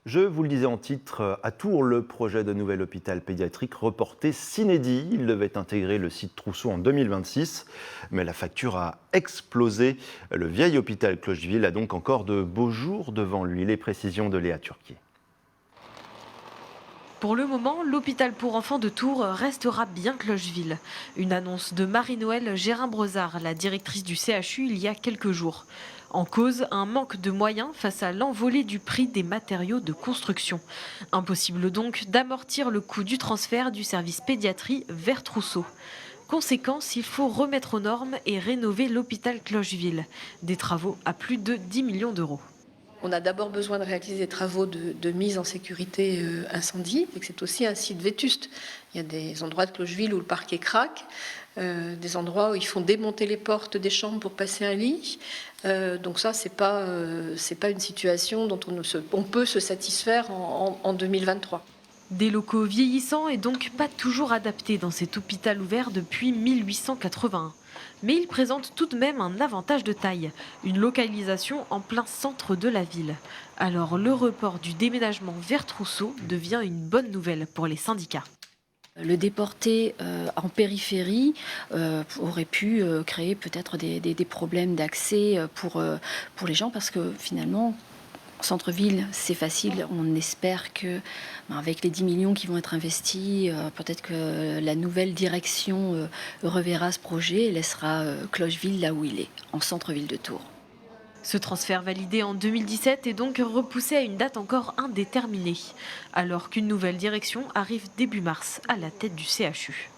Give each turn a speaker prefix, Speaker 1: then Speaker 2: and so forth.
Speaker 1: Je vous le disais en titre, à Tours, le projet de nouvel hôpital pédiatrique reporté s'inédit. Il devait intégrer le site Trousseau en 2026, mais la facture a explosé. Le vieil hôpital Clocheville a donc encore de beaux jours devant lui. Les précisions de Léa Turquier.
Speaker 2: Pour le moment, l'hôpital pour enfants de Tours restera bien Clocheville. Une annonce de Marie-Noëlle Gérin-Brezard, la directrice du CHU, il y a quelques jours. En cause, un manque de moyens face à l'envolée du prix des matériaux de construction. Impossible donc d'amortir le coût du transfert du service pédiatrie vers Trousseau. Conséquence, il faut remettre aux normes et rénover l'hôpital Clocheville. Des travaux à plus de 10 millions d'euros.
Speaker 3: On a d'abord besoin de réaliser des travaux de mise en sécurité incendie, et que c'est aussi un site vétuste. Il y a des endroits de Clocheville où le parquet craque, des endroits où il faut démonter les portes des chambres pour passer un lit. Donc ça, c'est pas une situation dont on peut se satisfaire en 2023.
Speaker 2: Des locaux vieillissants et donc pas toujours adaptés dans cet hôpital ouvert depuis 1881. Mais il présente tout de même un avantage de taille, une localisation en plein centre de la ville. Alors le report du déménagement vers Trousseau devient une bonne nouvelle pour les syndicats.
Speaker 4: Le déporter en périphérie aurait pu créer peut-être des problèmes d'accès pour les gens parce que finalement, centre-ville, c'est facile. On espère que, avec les 10 millions qui vont être investis, peut-être que la nouvelle direction reverra ce projet et laissera Clocheville là où il est, en centre-ville de Tours.
Speaker 2: Ce transfert validé en 2017 est donc repoussé à une date encore indéterminée, alors qu'une nouvelle direction arrive début mars à la tête du CHU.